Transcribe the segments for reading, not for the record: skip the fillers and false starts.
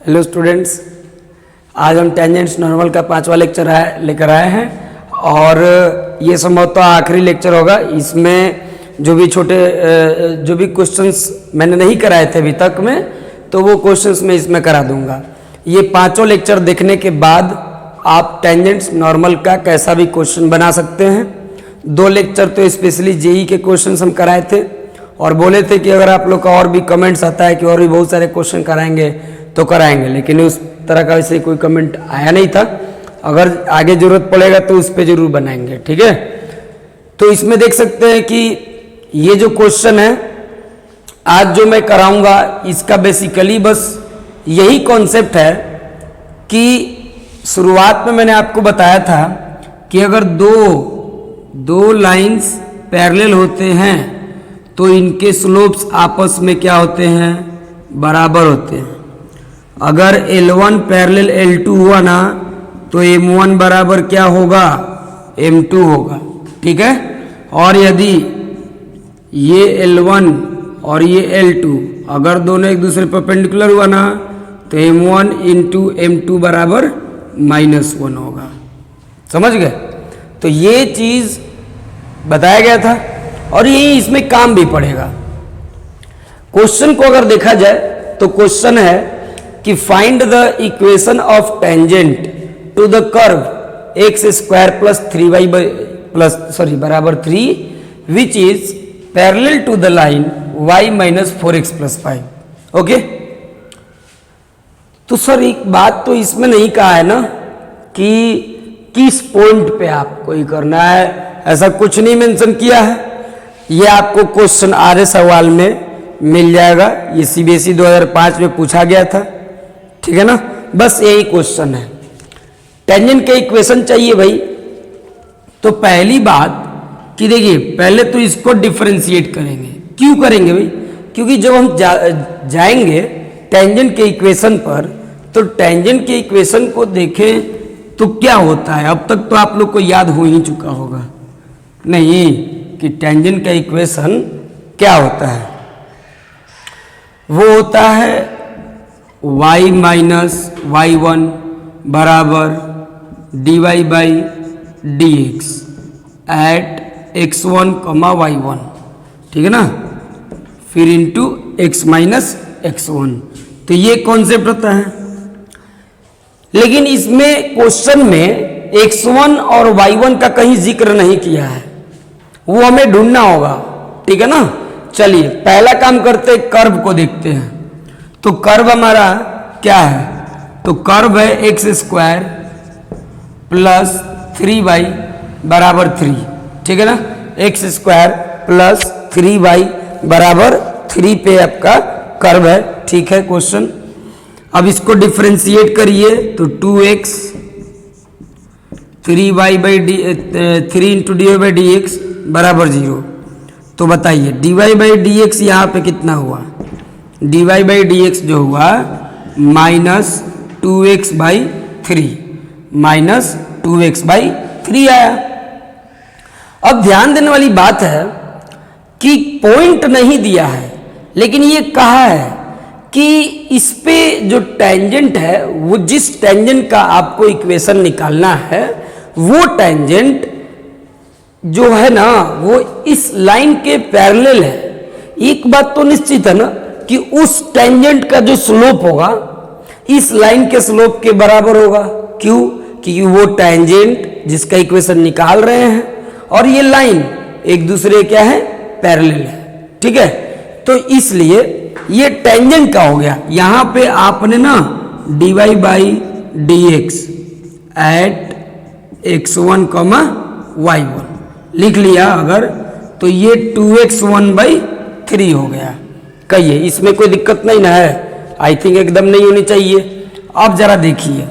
Hello students, आज हम tangents normal का 5वां लेक्चर लेकर आए हैं और ये संभवतः आखिरी लेक्चर होगा। इसमें जो भी क्वेश्चंस मैंने नहीं कराए थे अभी तक में, तो वो क्वेश्चंस मैं इसमें करा दूंगा। ये 5 लेक्चर देखने के बाद आप टेंजेंट्स नॉर्मल का कैसा भी क्वेश्चन बना सकते हैं। 2 लेक्चर तो स्पेशली जेई के क्वेश्चंस हम कराए थे और बोले थे कि अगर आप लोग का और भी कमेंट्स आता है कि और भी बहुत सारे क्वेश्चन कराएंगे तो कराएंगे, लेकिन उस तरह का वैसे कोई कमेंट आया नहीं था। अगर आगे जरूरत पड़ेगा तो उस पर जरूर बनाएंगे, ठीक है। तो इसमें देख सकते हैं कि ये जो क्वेश्चन है आज जो मैं कराऊंगा, इसका बेसिकली बस यही कॉन्सेप्ट है कि शुरुआत में मैंने आपको बताया था कि अगर दो लाइंस पैरेलल होते हैं तो इनके स्लोप्स आपस में क्या होते हैं, बराबर होते हैं। अगर L1 पैरेलल L2 हुआ ना तो M1 बराबर क्या होगा, M2 होगा, ठीक है। और यदि ये L1 और ये L2 अगर दोनों एक दूसरे परपेंडिकुलर हुआ ना तो M1 इंटू M2 बराबर -1 होगा। समझ गए? तो ये चीज बताया गया था और यही इसमें काम भी पड़ेगा। क्वेश्चन को अगर देखा जाए तो क्वेश्चन है कि find the equation of tangent to the curve x² plus 3y बराबर 3 which is parallel to the line y minus 4x plus 5। Okay, तो सर एक बात तो इसमें नहीं कहा है ना कि किस पॉइंट पे आपको ये करना है, ऐसा कुछ नहीं मेंशन किया है। ये आपको क्वेश्चन आधे सवाल में मिल जाएगा। ये सीबीएसई 2005 में पूछा गया था, ठीक है ना। बस यही क्वेश्चन है, टेंजेंट के इक्वेशन चाहिए भाई। तो पहली बात कि देखिए, पहले तो इसको डिफरेंशिएट करेंगे। क्यों करेंगे भाई? क्योंकि जब हम जाएंगे टेंजेंट के इक्वेशन पर तो टेंजेंट के इक्वेशन को देखें तो क्या होता है। अब तक तो आप लोग को याद हो ही चुका होगा नहीं कि टेंजेंट का इक्वेशन क्या होता है। वो होता है y माइनस y1 बराबर dy by D x at x1 y1, ठीक है ना, फिर इंटू x माइनस x1। तो ये कॉन्सेप्ट होता है। लेकिन इसमें क्वेश्चन में x1 और y1 का कहीं जिक्र नहीं किया है, वो हमें ढूंढना होगा, ठीक है ना। चलिए पहला काम करते, कर्व को देखते हैं। तो कर्व हमारा क्या है, तो कर्व है x² प्लस 3y बराबर 3, ठीक है ना। x² प्लस 3y बराबर 3 पे आपका कर्व है, ठीक है क्वेश्चन। अब इसको डिफरेंशिएट करिए तो 2x 3y by 3 into D Y by D x बराबर 0। तो बताइए dy बाई डी एक्स यहाँ पे कितना हुआ, dy बाई डी एक्स जो हुआ -2x बाई 3, -2x बाई 3 आया। अब ध्यान देने वाली बात है कि पॉइंट नहीं दिया है, लेकिन ये कहा है कि इस पे जो टेंजेंट है, वो जिस टेंजेंट का आपको इक्वेशन निकालना है, वो टेंजेंट जो है ना वो इस लाइन के पैरेलल है। एक बात तो निश्चित है ना कि उस टेंजेंट का जो स्लोप होगा इस लाइन के स्लोप के बराबर होगा। क्यों? क्योंकि वो टेंजेंट जिसका इक्वेशन निकाल रहे हैं और ये लाइन एक दूसरे क्या है, पैरेलल है, ठीक है। तो इसलिए ये टेंजेंट का हो गया। यहां पे आपने ना dy by D x at x1 y1 लिख लिया अगर, तो ये 2x1 बाई 3 हो गया। कहिए इसमें कोई दिक्कत नहीं ना है? आई थिंक एकदम नहीं होनी चाहिए। अब जरा देखिए,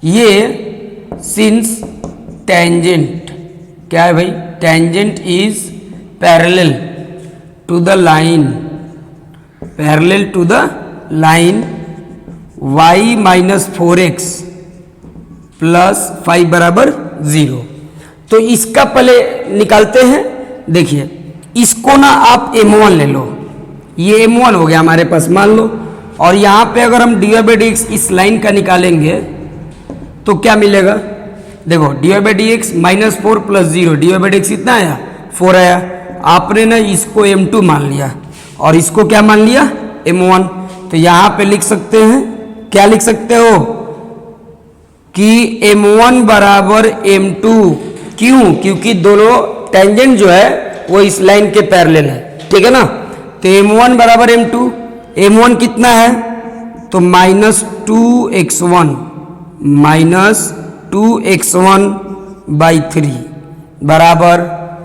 ये सिंस टेंजेंट क्या है भाई, tangent is parallel to the line, parallel to the line y minus 4x plus 5 बराबर 0। तो इसका पहले निकालते हैं। देखिए इसको ना आप M1 ले लो, ये M1 हो गया हमारे पास, मान लो और यहाँ पे अगर हम dy बाई डी एक्स इस लाइन का निकालेंगे तो क्या मिलेगा, देखो dy by D x minus 4 plus 0, dy by D x कितना आया 4 आया। आपने ना इसको m2 मान लिया और इसको क्या मान लिया m1। तो यहाँ पे लिख सकते हैं, क्या लिख सकते हो कि m1 बराबर m2। क्यों, क्योंकि दोनों टेंजेंट जो है वो इस लाइन के पैरेलल है, ठीक है ना। तो m1 बराबर m2, m1 कितना है तो -2x1 बाई 3 बराबर,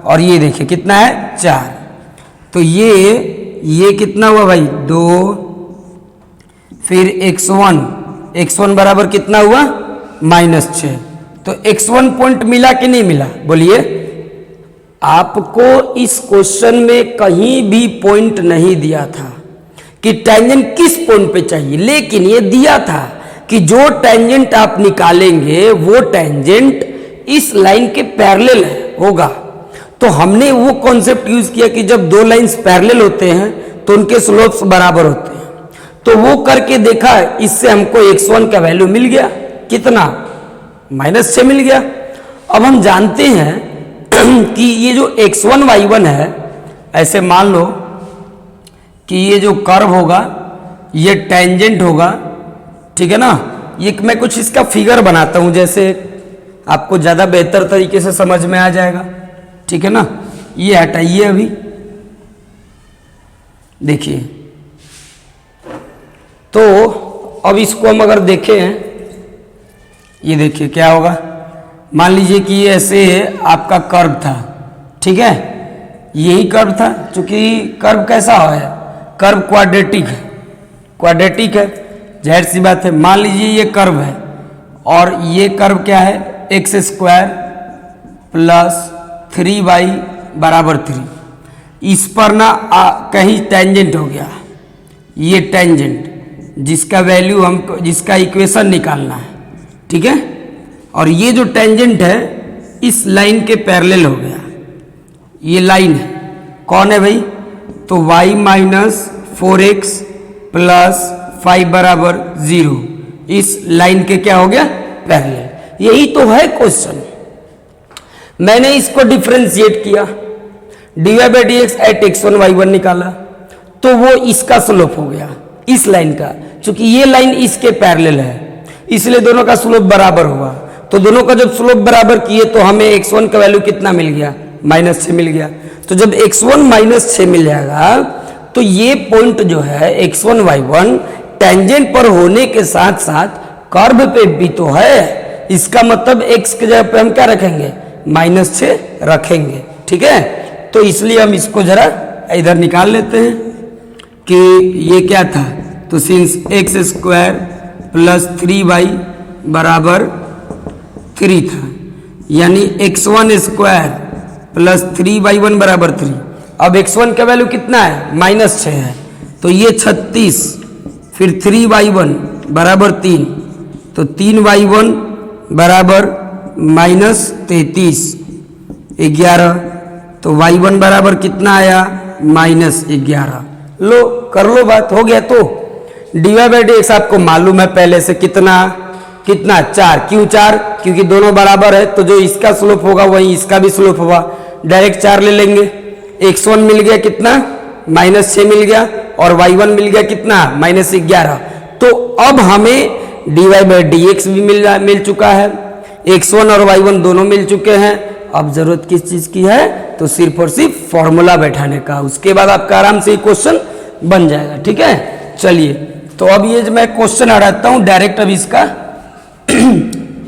और ये देखिए कितना है 4। तो ये कितना हुआ भाई 2, फिर x1 बराबर कितना हुआ -6। तो x1 पॉइंट मिला कि नहीं मिला, बोलिए। आपको इस क्वेश्चन में कहीं भी पॉइंट नहीं दिया था कि टेंजेंट किस पॉइंट पे चाहिए, लेकिन ये दिया था कि जो टेंजेंट आप निकालेंगे वो टेंजेंट इस लाइन के पैरेलल होगा। तो हमने वो कॉन्सेप्ट यूज किया कि जब दो लाइंस पैरेलल होते हैं तो उनके स्लोप्स बराबर होते हैं। तो वो करके देखा, इससे हमको x1 का वैल्यू मिल गया, कितना -6 मिल गया। अब हम जानते हैं कि ये जो x1 y1 है, ऐसे मान लो कि ये जो कर्व होगा ये टेंजेंट होगा, ठीक है ना। ये मैं कुछ इसका फिगर बनाता हूं, जैसे आपको ज्यादा बेहतर तरीके से समझ में आ जाएगा, ठीक है ना। ये हटाइए अभी, देखिए। तो अब इसको हम अगर देखें, ये देखिए क्या होगा। मान लीजिए कि ये ऐसे आपका कर्व था, ठीक है, यही कर्व था। चूंकि कर्व कैसा है, कर्व क्वाड्रेटिक है, जाहिर सी बात है। मान लीजिए ये कर्व है और ये कर्व क्या है x² प्लस 3y बराबर 3। इस पर ना कहीं टेंजेंट हो गया, ये टेंजेंट जिसका वैल्यू हमको, जिसका इक्वेशन निकालना है, ठीक है। और ये जो टेंजेंट है इस लाइन के पैरेलल हो गया, ये लाइन है, कौन है भाई, तो y माइनस 4x प्लस 5 बराबर 0 इस लाइन के क्या हो गया पैरेलल। यही तो है क्वेश्चन। मैंने इसको डिफरेंशिएट किया, dy by D x at x1 y1 निकाला, तो वो इसका स्लोप हो गया इस लाइन का। चूंकि ये लाइन इसके पैरेलल है इसलिए दोनों का स्लोप बराबर हुआ। तो दोनों का जब स्लोप बराबर किए तो हमें x1 का वैल्यू कितना मिल गया, -6 मिल गया। तो जब x1 -6 मिल जाएगा तो ये पॉइंट जो है x1 y1 टेंजेंट पर होने के साथ साथ कर्व पे भी तो है। इसका मतलब x के जगह पे हम क्या रखेंगे, -6 रखेंगे, ठीक है। तो इसलिए हम इसको जरा इधर निकाल लेते हैं कि ये क्या था। तो सिंस x² प्लस 3y बराबर 3 था, यानी x1² प्लस 3y1 बराबर 3। अब x1 का वैल्यू कितना है, -6 है, तो ये 36, फिर 3y1 बराबर 3, तो 3y1 बराबर -33, 11। तो y1 बराबर कितना आया, -11। लो कर लो बात, हो गया। तो dy बाई डी एक्स आपको मालूम है पहले से, कितना 4। क्यों 4, क्योंकि दोनों बराबर है, तो जो इसका स्लोप होगा वही इसका भी स्लोप होगा। डायरेक्ट 4 ले लेंगे। x1 मिल गया कितना, -6 मिल गया, और y1 मिल गया कितना, -11। तो अब हमें dy बाई डी एक्स भी मिल चुका है, x1 और y1 दोनों मिल चुके हैं। अब जरूरत किस चीज की है, तो सिर्फ और सिर्फ फॉर्मूला बैठाने का। उसके बाद आपका आराम से क्वेश्चन बन जाएगा, ठीक है। चलिए, तो अब ये मैं क्वेश्चन हटाता हूं डायरेक्ट। अब इसका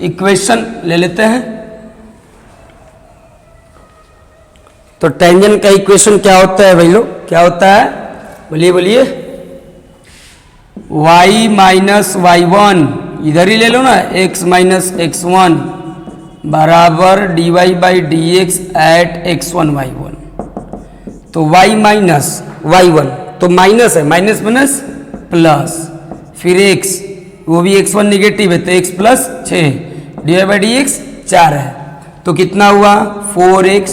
इक्वेशन ले लेते हैं। तो टेंजेंट का इक्वेशन क्या होता है भाई लोग, क्या होता है, बोलिए बोलिए। y माइनस y1, इधर ही ले लो ना, x माइनस x1 बराबर dy by D x at x1 y1। तो y माइनस y1 तो माइनस है, माइनस माइनस प्लस, फिर x, वो भी x1 निगेटिव है तो x plus 6, dy by D x 4 है। तो कितना हुआ, 4x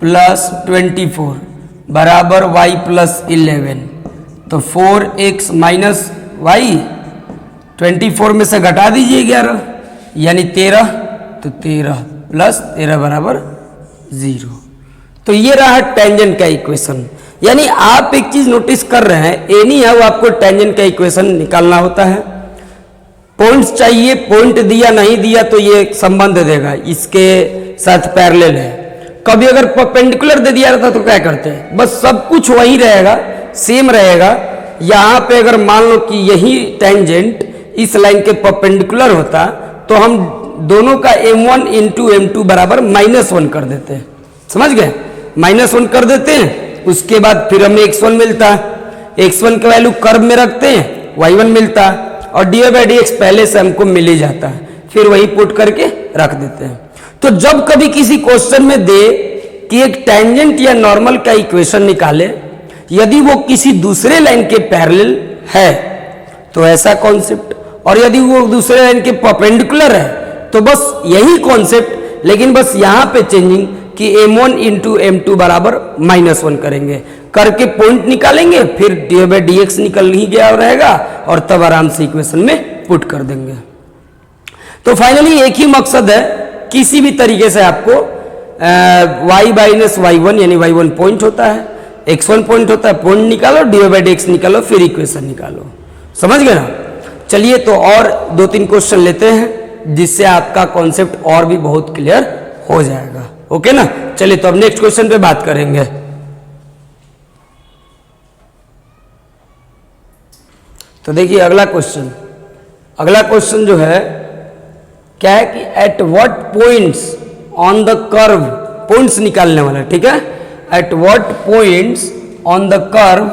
प्लस 24 बराबर y प्लस 11। तो 4x माइनस वाई, 24 में से घटा दीजिए 11 यानी 13, तो 13 प्लस 13 बराबर 0। तो ये रहा टेंजेंट का इक्वेशन। यानी आप एक चीज नोटिस कर रहे हैं, एनी हाउ आपको टेंजेंट का इक्वेशन निकालना होता है। पॉइंट्स चाहिए, पॉइंट दिया नहीं दिया तो ये संबंध देगा, इसके साथ पैरेलल है। कभी अगर परपेंडिकुलर दे दिया रहता तो क्या करते हैं, बस सब कुछ वही रहेगा, सेम रहेगा। यहाँ पे अगर मान लो कि यही टेंजेंट इस लाइन के परपेंडिकुलर होता तो हम दोनों का m1 इंटू m2 बराबर -1 कर देते हैं, समझ गए, -1 कर देते हैं। उसके बाद फिर हमें x1 मिलता, x1 का वैल्यू कर्व में रखते हैं, y1 मिलता, और dy/dx पहले से हमको मिल ही जाता है, फिर वही पुट करके रख देते हैं। तो जब कभी किसी क्वेश्चन में दे कि एक टेंजेंट या नॉर्मल का इक्वेशन निकाले, यदि वो किसी दूसरे लाइन के पैरेलल है तो ऐसा कॉन्सेप्ट, और यदि वो दूसरे लाइन के परपेंडिकुलर है तो बस यही कॉन्सेप्ट, लेकिन बस यहां पे चेंजिंग कि m1 इंटू m2 बराबर -1 करेंगे, करके पॉइंट निकालेंगे, फिर dy/dx निकल ही गया रहेगा और तब आराम से इक्वेशन में पुट कर देंगे। तो फाइनली एक ही मकसद है, किसी भी तरीके से आपको y-y1 यानी y1 पॉइंट होता है, x1 पॉइंट होता है, पॉइंट निकालो, dy/dx निकालो, फिर इक्वेशन निकालो, समझ गए ना। चलिए तो और 2-3 क्वेश्चन लेते हैं जिससे आपका कॉन्सेप्ट और भी बहुत क्लियर हो जाएगा, ओके ना। चलिए तो अब नेक्स्ट क्वेश्चन पे बात करेंगे। तो देखिए अगला क्वेश्चन जो है क्या है कि at what points on the curve, points निकालने वाला, ठीक है। At what points on the curve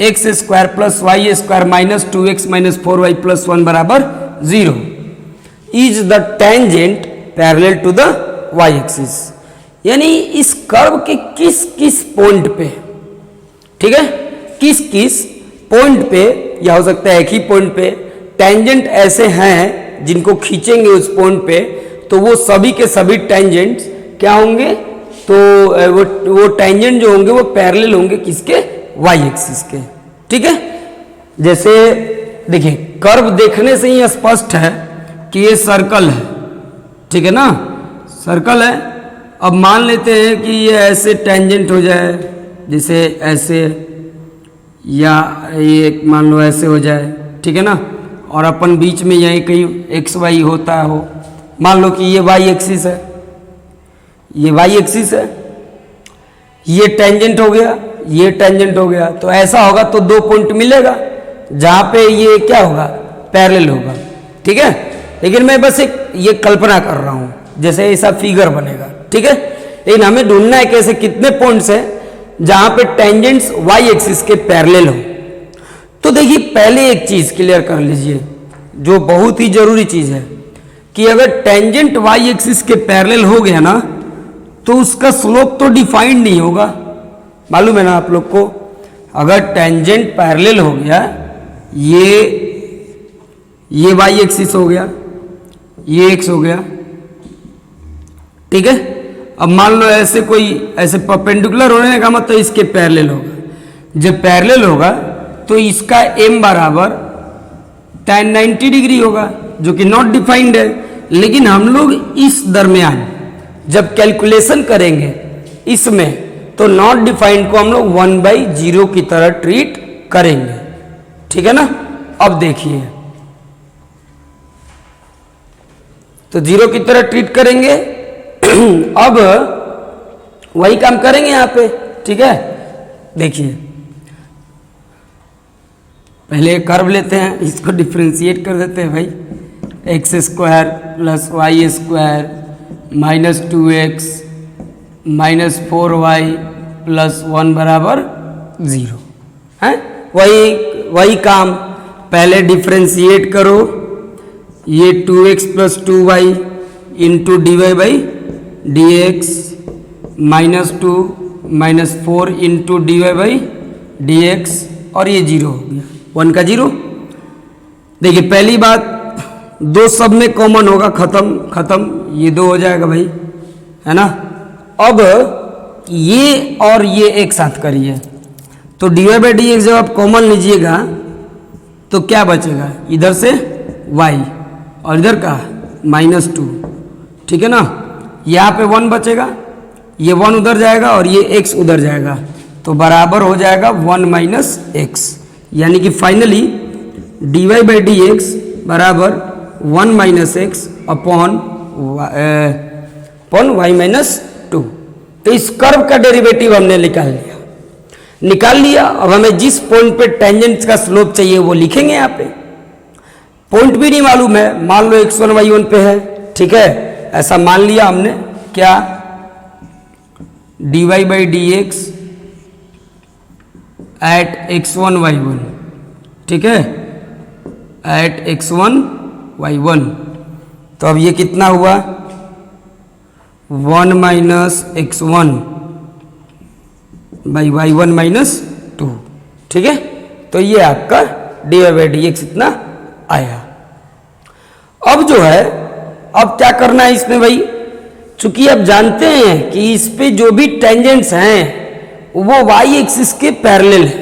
x square plus y square minus 2x minus 4y plus 1 बराबर 0 is the tangent parallel to the y axis. यानी इस curve के किस किस पॉइंट पे, ठीक है, किस किस पॉइंट पे, या हो सकता है एक ही पॉइंट पे टेंजेंट ऐसे हैं जिनको खींचेंगे उस पॉइंट पे तो वो सभी के सभी टेंजेंट्स क्या होंगे, तो वो टेंजेंट जो होंगे वो पैरेलल होंगे किसके, y एक्सिस के, ठीक है। जैसे देखिए कर्व देखने से ही स्पष्ट है कि ये सर्कल है, ठीक है ना, सर्कल है। अब मान लेते हैं कि ये ऐसे टेंजेंट हो जाए, जैसे ऐसे, या ये मान लो ऐसे हो जाए, ठीक है ना, और अपन बीच में यहीं कहीं xy होता हो। मान लो कि ये y एक्सिस है, ये y एक्सिस है, ये टेंजेंट हो गया, ये टेंजेंट हो गया, तो ऐसा होगा तो 2 पॉइंट मिलेगा जहां पे ये क्या होगा, पैरेलल होगा, ठीक है। लेकिन मैं बस एक ये कल्पना कर रहा हूं, जैसे ऐसा फिगर बनेगा, ठीक है। लेकिन हमें ढूंढना है कैसे कितने पॉइंट्स हैं जहां पे टेंजेंट्स y एक्सिस के पैरेलल हो। तो देखिए पहले एक चीज क्लियर कर लीजिए जो बहुत ही जरूरी चीज है कि अगर टेंजेंट y एक्सिस के पैरेलल हो गया ना तो उसका स्लोप तो डिफाइंड नहीं होगा, मालूम है ना आप लोग को। अगर टेंजेंट पैरेलल हो गया, ये y एक्सिस हो गया, ये x हो गया, ठीक है। अब मान लो ऐसे कोई ऐसे परपेंडिकुलर होने का मतलब इसके पैरेलल होगा। जब पैरेलल होगा तो इसका m बराबर tan 90 डिग्री होगा जो कि नॉट डिफाइंड है। लेकिन हम लोग इस दरमियान जब कैलकुलेशन करेंगे इसमें तो नॉट डिफाइंड को हम लोग 1/0 की तरह ट्रीट करेंगे, ठीक है ना। अब देखिए तो 0 की तरह ट्रीट करेंगे। अब वही काम करेंगे यहां पे, ठीक है। देखिए पहले कर्व लेते हैं, इसको डिफ्रेंशिएट कर देते हैं भाई, x square plus y square minus 2x minus 4y plus 1 बराबर 0 है। वही काम, पहले डिफ्रेंशिएट करो, ये 2x plus 2y into dy/dx minus 2 minus 4 into dy/dx, और ये 0 हो गया, 1 का 0। देखिए पहली बात, 2 सब में कॉमन होगा, खत्म, ये 2 हो जाएगा भाई, है ना। अब ये और ये एक साथ करिए तो dy/dx जब आप कॉमन लीजिएगा तो क्या बचेगा, इधर से y और इधर का -2, ठीक है ना। यहाँ पे 1 बचेगा, ये 1 उधर जाएगा और ये x उधर जाएगा, तो बराबर हो जाएगा 1 - x, यानी कि finally dy by D x बराबर 1 - x अपॉन y - 2। तो इस कर्व का डेरिवेटिव हमने निकाल लिया। अब हमें जिस पॉइंट पे टेंजेंट का स्लोप चाहिए वो लिखेंगे। यहाँ पे पॉइंट भी नहीं मालूम है, मान लो x1 y1 पे है, ठीक है, ऐसा मान लिया हमने। क्या, dy by D x at x1 y1, ठीक है, एट x1 y1। तो अब ये कितना हुआ, 1 - x1 बाई y1 - 2, ठीक है। तो ये आपका dy बाई डी एक्स इतना आया। अब जो है, अब क्या करना है इसमें भाई, चूंकि आप जानते हैं कि इस पे जो भी टेंजेंट्स हैं वो y एक्सिस के पैरेलल है,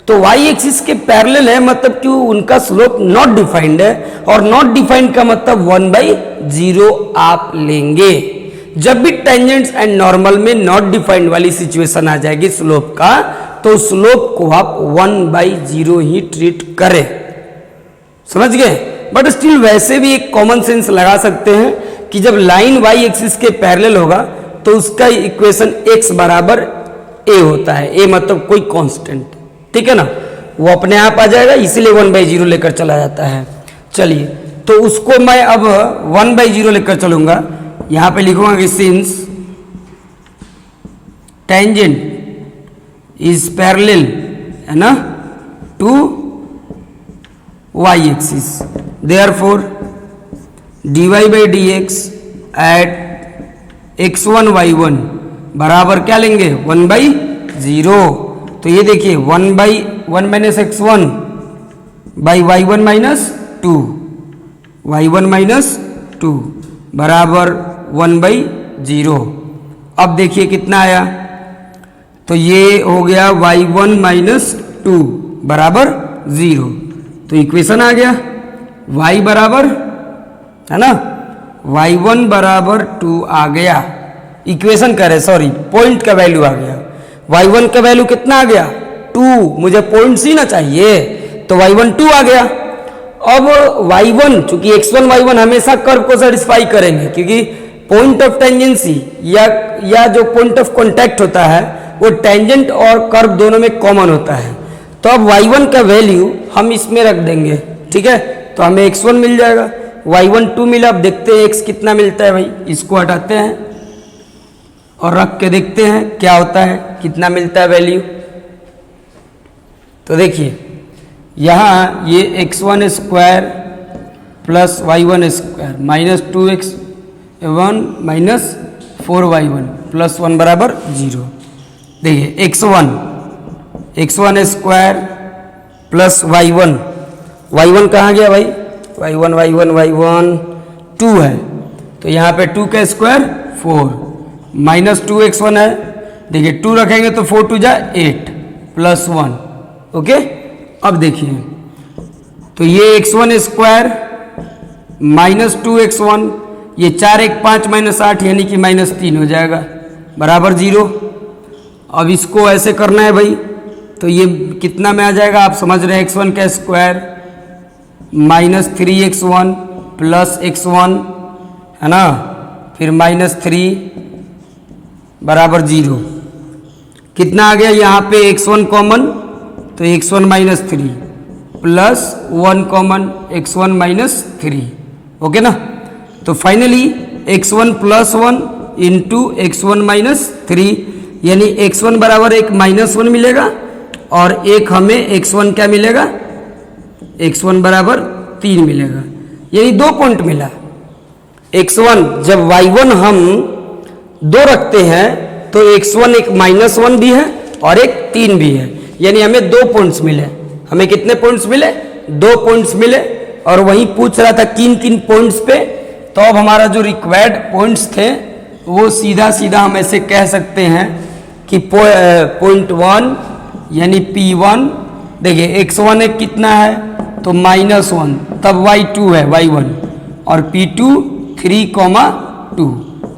तो y एक्सिस के पैरेलल है मतलब कि उनका स्लोप नॉट डिफाइंड है, और नॉट डिफाइंड का मतलब 1/0 आप लेंगे। जब भी टेंजेंट्स एंड नॉर्मल में नॉट डिफाइंड वाली सिचुएशन आ जाएगी स्लोप का, तो स्लोप को आप 1/0 ही ट्रीट करें, समझ गए। बट स्टिल वैसे भी एक कॉमन सेंस लगा सकते हैं कि जब लाइन y एक्सिस के पैरेलल होगा तो उसका इक्वेशन x बराबर a होता है, a मतलब कोई कांस्टेंट, ठीक है ना, वो अपने आप आ जाएगा, इसीलिए 1/0 लेकर चला जाता है। चलिए, तो उसको मैं अब 1/0 लेकर चलूंगा। यहां पे लिखूंगा कि सिंस टेंजेंट इज पैरेलल, है ना, to y axis, therefore dy by D x at x1 y1 बराबर क्या लेंगे, 1/0। तो ये देखिए 1 - x1 बाई y1 - 2, y1 - 2 बराबर 1/0। अब देखिए कितना आया, तो ये हो गया y1 - 2 बराबर 0। तो इक्वेशन आ गया, y बराबर, है ना, y1 बराबर 2 आ गया। इक्वेशन कह रहे, सॉरी, पॉइंट का वैल्यू आ गया। y1 का वैल्यू कितना आ गया, 2, मुझे पॉइंट ही ना चाहिए, तो y1 2 आ गया। अब y1, चूंकि x1 y1 हमेशा कर्व को सेटिस्फाई करेंगे, क्योंकि पॉइंट ऑफ टेंजेंसी या जो पॉइंट ऑफ कॉन्टैक्ट होता है वो टेंजेंट और कर्व दोनों में कॉमन होता है। तो अब y1 का वैल्यू हम इसमें रख देंगे, ठीक है, तो हमें x1 मिल जाएगा, y1 2 मिला। अब देखते हैं x कितना मिलता है भाई, इसको हटाते हैं और रख के देखते हैं क्या होता है, कितना मिलता है वैल्यू। तो देखिए यहाँ ये x1 square plus y1 square -2x1 -4y1 + 1 बराबर 0। देखिए x1 स्क्वायर प्लस y1 कहाँ गया भाई, y1 2 है, तो यहाँ पे 2 का स्क्वायर 4 -2x1 है। देखिए 2 रखेंगे तो 4 2 जा 8 + 1, ओके। अब देखिए, तो ये x1 स्क्वायर -2x1, ये 4 1 5 -8 यानी कि -3 हो जाएगा बराबर 0। अब इसको ऐसे करना है भाई, तो ये कितना में आ जाएगा, आप समझ रहे हैं, x1 का स्क्वायर -3x1 + x1, है ना, फिर -3 बराबर 0। कितना आ गया, यहाँ पे x1 कॉमन, तो x1 -3 + 1 कॉमन, x1 -3, ओके ना। तो फाइनली x1 + 1 इंटू x1 -3, यानी x1 बराबर एक -1 मिलेगा और एक हमें x1 क्या मिलेगा, x1 बराबर 3 मिलेगा, यानी 2 पॉइंट मिला। x1 जब y1 हम 2 रखते हैं तो x1 एक -1 भी है और एक 3 भी है, यानी हमें 2 पॉइंट्स मिले। हमें कितने पॉइंट्स मिले, 2 पॉइंट्स मिले। और वही पूछ रहा था किन पॉइंट्स पे, तो अब हमारा जो रिक्वायर्ड पॉइंट्स थे वो सीधा हम ऐसे कह सकते हैं कि पॉइंट 1 यानी P1, देखिए x1 एक कितना है तो -1, तब y2 है y1, और P2 3,2।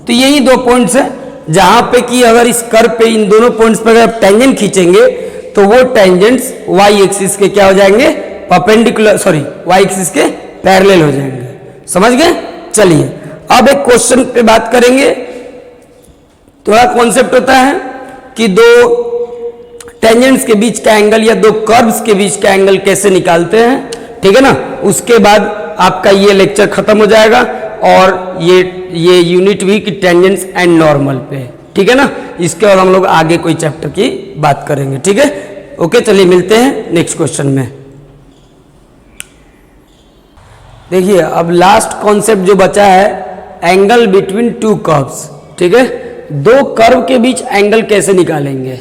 तो यही दो पॉइंट्स है जहां पे कि अगर इस कर्व पे इन दोनों पॉइंट्स पर अगर टेंजेंट खींचेंगे तो वो टेंजेंट्स y एक्सिस के क्या हो जाएंगे, परपेंडिकुलर, सॉरी y एक्सिस के पैरेलल हो जाएंगे। समझ गए? चलिए अब एक क्वेश्चन पे बात करेंगे। थोड़ा कॉन्सेप्ट होता है कि दो टेंजेंट्स के बीच का एंगल या दो कर्व्स के बीच का एंगल कैसे निकालते हैं, ठीक है ना। उसके बाद आपका ये लेक्चर खत्म हो जाएगा और ये यूनिट भी कि टेंजेंट्स एंड नॉर्मल पे, ठीक है ना। इसके बाद हम लोग आगे कोई चैप्टर की बात करेंगे, ठीक है। ओके, चलिए मिलते हैं नेक्स्ट क्वेश्चन में। देखिए अब लास्ट कॉन्सेप्ट जो बचा है, एंगल बिटवीन टू कर्व्स, ठीक है। दो कर्व के बीच एंगल कैसे निकालेंगे।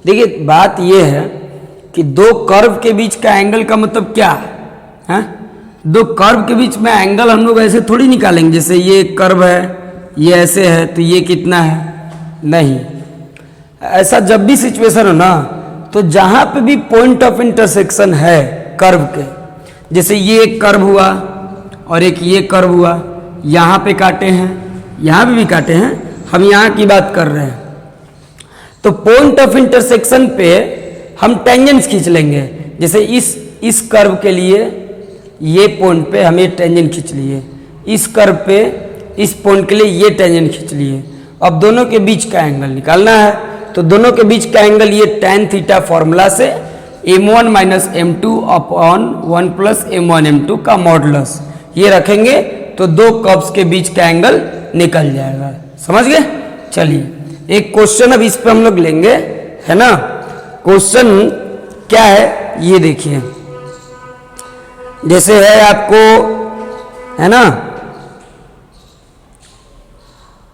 देखिए बात यह है कि दो कर्व के बीच का एंगल का मतलब क्या है। दो कर्व के बीच में एंगल हम लोग ऐसे थोड़ी निकालेंगे, जैसे ये कर्व है, ये ऐसे है, तो ये कितना है, नहीं। ऐसा जब भी सिचुएशन हो ना, तो जहां पे भी पॉइंट ऑफ इंटरसेक्शन है कर्व के, जैसे ये एक कर्व हुआ और एक ये कर्व हुआ, यहाँ पे काटे हैं, यहाँ पे भी काटे हैं, हम यहाँ की बात कर रहे हैं। तो पॉइंट ऑफ इंटरसेक्शन पे हम टेंजेंट्स खींच लेंगे। जैसे इस कर्व के लिए ये पॉइंट पे हमें टेंजेंट खींच लिए, इस कर्व पे इस पॉइंट के लिए ये टेंजेंट खींच लिए। अब दोनों के बीच का एंगल निकालना है, तो दोनों के बीच का एंगल ये tan थीटा फॉर्मूला से m1 minus m2 upon 1 plus m1 m2 का मॉडुलस ये रखेंगे, तो दो कर्व्स के बीच का एंगल निकल जाएगा। समझ गए? चलिए एक क्वेश्चन अब इस पे हम लोग लेंगे, है ना। क्वेश्चन क्या है ये देखिए, जैसे है आपको, है ना,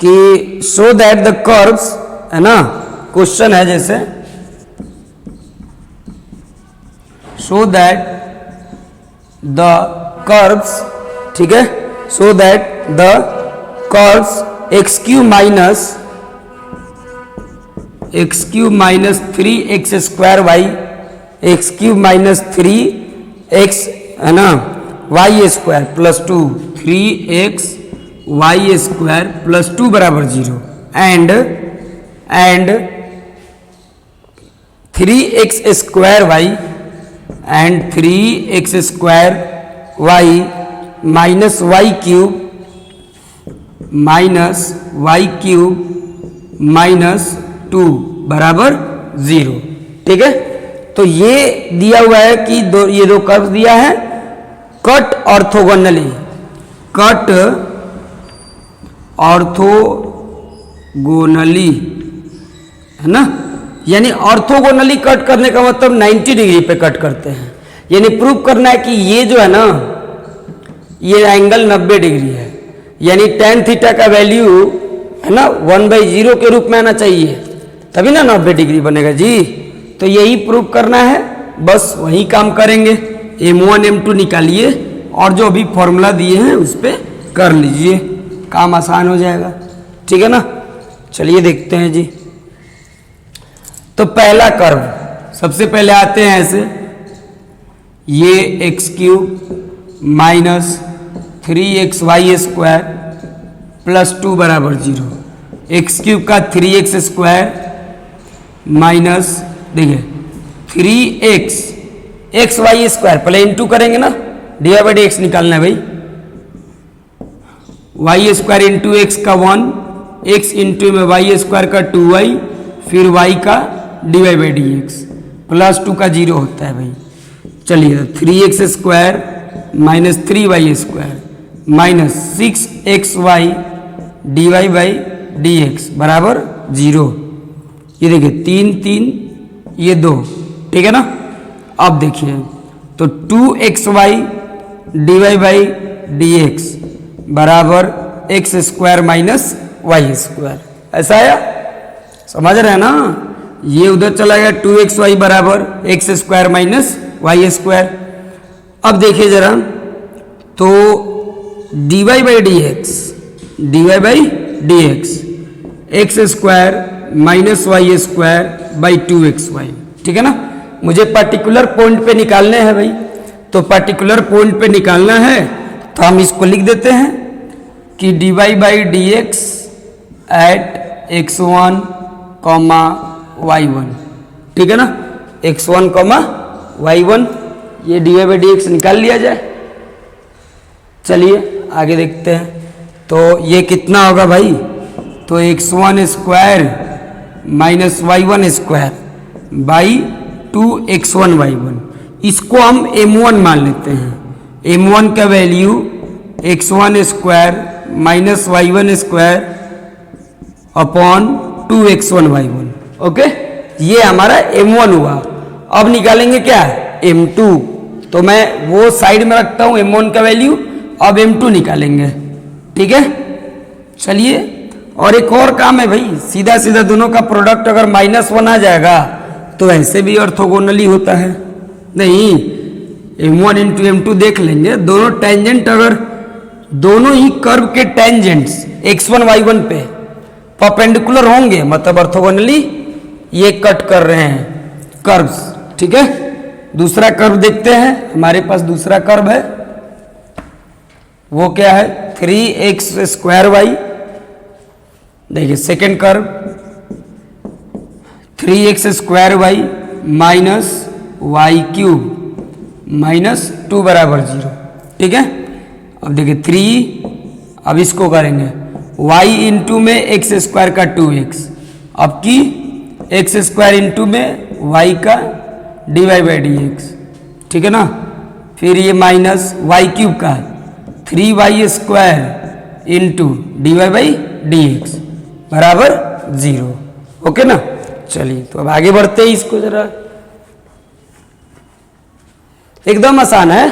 कि शो दैट द कर्व्स, है ना। क्वेश्चन है जैसे शो दैट द कर्व्स, ठीक है, show that the curves x cube minus 3x square y, x cube minus 3x, है ना, y square plus 2, 3x y square plus 2 बराबर 0, and 3x square y and 3x square y minus y cube minus 2 बराबर 0, ठीक है। तो ये दिया हुआ है कि ये दो कर्व दिया है, कट ऑर्थोगोनली, कट ऑर्थोगोनली, है ना। यानी ऑर्थोगोनली कट करने का मतलब 90 डिग्री पे कट करते हैं। यानी प्रूव करना है कि ये जो है ना, ये एंगल 90 डिग्री है, यानी tan थीटा का वैल्यू, है ना, 1/0 के रूप में आना चाहिए, तभी ना 90 डिग्री बनेगा जी। तो यही प्रूव करना है, बस वही काम करेंगे। m1 m2 निकालिए और जो अभी फॉर्मूला दिए हैं उस पर कर लीजिए, काम आसान हो जाएगा, ठीक है ना। चलिए देखते हैं जी। तो पहला कर्व सबसे पहले आते हैं ऐसे, ये x cube minus 3x y square plus 2 बराबर 0, एक्स क्यूब का 3x स्क्वायर माइनस, देखिए 3x एक्स वाई स्क्वायर, पहले इंटू करेंगे ना, डिवाइड बाई एक्स निकालना है भाई, वाई स्क्वायर इंटू एक्स का 1, एक्स इंटू में वाई स्क्वायर का 2y, फिर y का divide by D x, plus 2 का 0 होता है भाई। चलिए 3x square minus 3y square minus 6xy divide by D x बराबर 0। ये देखिए 3 3 ये 2, ठीक है ना। अब देखिए तो 2xy divide by D x बराबर x square minus Y square, ऐसा आया, समझ रहे हैं ना। ये उधर चला गया 2xy बराबर x square minus Y square. अब देखिए जरा, तो dy by D x x square minus Y square by 2xy, ठीक है ना। मुझे पर्टिकुलर पॉइंट पे निकालने हैं भाई, तो पर्टिकुलर पॉइंट पे निकालना है, तो हम इसको लिख देते हैं कि dy by D x at x1 कॉमा y1, ठीक है ना, x1 कॉमा y1, ये dy बाई डी एक्स निकाल लिया जाए। चलिए आगे देखते हैं, तो ये कितना होगा भाई, तो x1 square minus y1 square by 2x1 y1, इसको हम m1 मान लेते हैं। m1 का value x1 square minus y1 square upon 2x1 y1, okay, ये हमारा m1 हुआ। अब निकालेंगे क्या, m2, तो मैं वो साइड में रखता हूं m1 का वैल्यू, अब m2 निकालेंगे, ठीक है। चलिए, और एक और काम है भाई, सीधा सीधा दोनों का प्रोडक्ट अगर -1 आ जाएगा तो ऐसे भी ऑर्थोगोनली होता है, नहीं, m1 इंटू m2 देख लेंगे। दोनों टेंजेंट अगर दोनों ही कर्व के टेंजेंट्स x1 y1 पे परपेंडिकुलर होंगे, मतलब ऑर्थोगोनली ये कट कर रहे हैं कर्व्स, ठीक है। दूसरा कर्व देखते हैं, हमारे पास दूसरा कर्व है, वो क्या है, 3x स्क्वायर वाई। देखिए second curve 3x square y minus y cube minus 2 बराबर 0, ठीक है। अब देखिए 3, अब इसको करेंगे y इंटू में एक्स स्क्वायर का 2x, अब की एक्स स्क्वायर इंटू में y का dy बाई डी एक्स, ठीक है ना। फिर ये माइनस वाई क्यूब का 3y square into D Y by D x बराबर 0, ओके ना। चलिए तो अब आगे बढ़ते हैं, इसको जरा एकदम आसान है।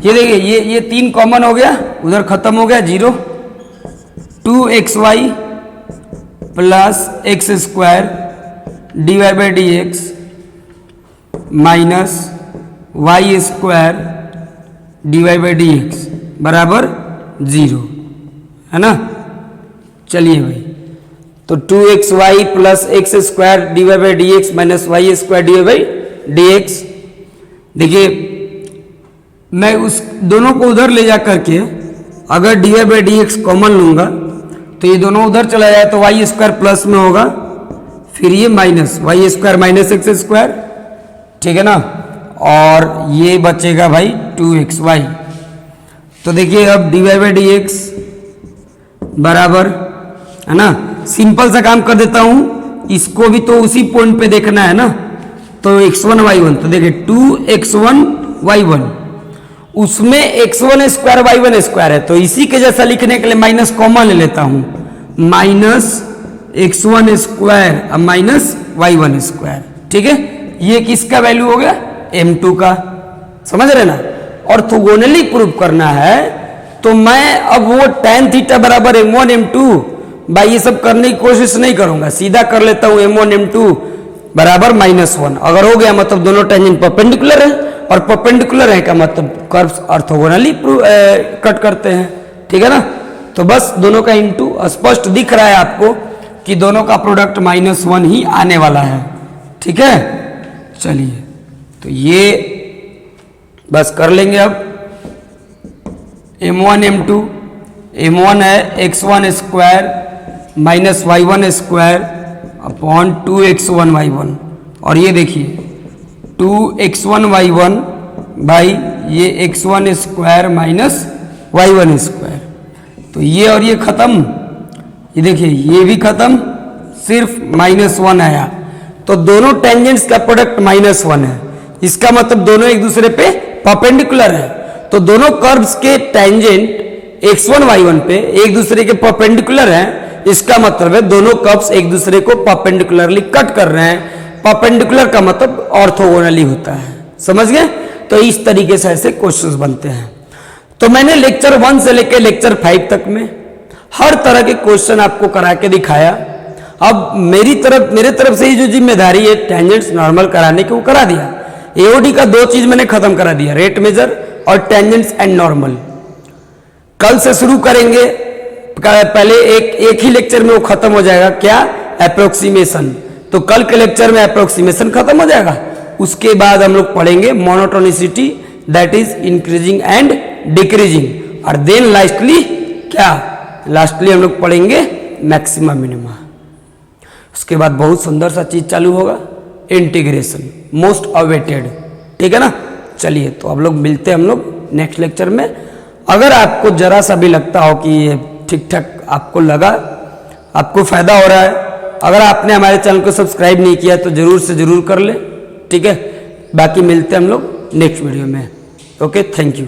ये देखिए, ये 3 कॉमन हो गया, उधर खत्म हो गया 0, 2xy plus x square d Y by D x minus Y square d Y by D x बराबर 0, है ना। चलिए भाई, तो 2xy plus x square d Y by D x minus Y square d Y by D x. देखिए मैं उस दोनों को उधर ले जा करके अगर d Y by D x common लूंगा तो ये दोनों उधर चला जाए तो वाई स्क्वायर प्लस में होगा, फिर ये minus Y square minus x square, ठीक है ना, और ये बचेगा भाई 2xy। तो देखिए अब d Y by D x बराबर, है ना, सिंपल सा काम कर देता हूं, इसको भी तो उसी पॉइंट पे देखना है ना, तो x1 y1, तो देखिए 2x1 y1, उसमें x1 स्क्वायर y1 स्क्वायर है, तो इसी के जैसा लिखने के लिए माइनस कॉमन ले लेता हूं, माइनस x1 स्क्वायर अब माइनस y1 स्क्वायर, ठीक है। ये किसका वैल्यू हो गया, m2 का, समझ रहे ना। ऑर्थोगोनली प्रूव करना है तो मैं अब वो tan थीटा बराबर m1 m2 भाई ये सब करने की कोशिश नहीं करूंगा, सीधा कर लेता हूं m1 m2 बराबर -1। अगर हो गया मतलब दोनों टेंजेंट परपेंडिकुलर है, और परपेंडिकुलर है का मतलब कर्व्स ऑर्थोगोनली कट करते हैं, ठीक है ना। तो बस दोनों का इंटू स्पष्ट दिख रहा है आपको कि दोनों का प्रोडक्ट -1 ही आने वाला है, ठीक है। चलिए तो ये बस कर लेंगे। अब m1 m2, m1 है x1 square minus y1 square upon 2x1 y1, और ये देखिए 2x1 y1 बाई ये x1 square minus y1 square, तो ये और ये खत्म, ये देखिए ये भी खत्म, सिर्फ -1 आया, तो दोनों टेंजेंट्स का प्रोडक्ट -1 है, इसका मतलब दोनों एक दूसरे पे परपेंडिकुलर है। तो दोनों कर्व्स के टेंजेंट x1 y1 पे एक दूसरे के परपेंडिकुलर हैं, इसका मतलब है दोनों कर्व्स एक दूसरे को परपेंडिकुलरली कट कर रहे हैं। परपेंडिकुलर का मतलब ऑर्थोगोनली होता है, समझ गए। तो इस तरीके से ऐसे क्वेश्चंस बनते हैं। तो मैंने लेक्चर 1 से लेकर लेक्चर 5 तक में हर तरह के क्वेश्चन आपको करा के दिखाया। अब मेरे तरफ से ही जो जिम्मेदारी है टेंजेंट्स नॉर्मल कराने की वो करा दिया। एओडी का 2 चीज मैंने खत्म करा दिया, रेट मेजर और टेंजेंट्स एंड नॉर्मल। कल से शुरू करेंगे, पहले एक ही लेक्चर में वो खत्म हो जाएगा, क्या, अप्रोक्सीमेशन। तो कल के लेक्चर में अप्रोक्सीमेशन खत्म हो जाएगा, उसके बाद हम लोग पढ़ेंगे monotonicity, that is increasing and decreasing. और देन लास्टली क्या, लास्टली हम लोग पढ़ेंगे मैक्सिमा मिनिमा। उसके बाद बहुत सुंदर सा चीज चालू होगा, इंटीग्रेशन, मोस्ट अवेटेड। ठीक है ना। चलिए तो अब लोग मिलते हैं हम लोग नेक्स्ट लेक्चर में। अगर आपको जरा सा भी लगता हो कि ये ठीक ठाक आपको लगा, आपको फायदा हो रहा है, अगर आपने हमारे चैनल को सब्सक्राइब नहीं किया तो जरूर से जरूर कर ले। ठीक है। बाकी मिलते हैं हम लोग नेक्स्ट वीडियो में। Okay, thank you.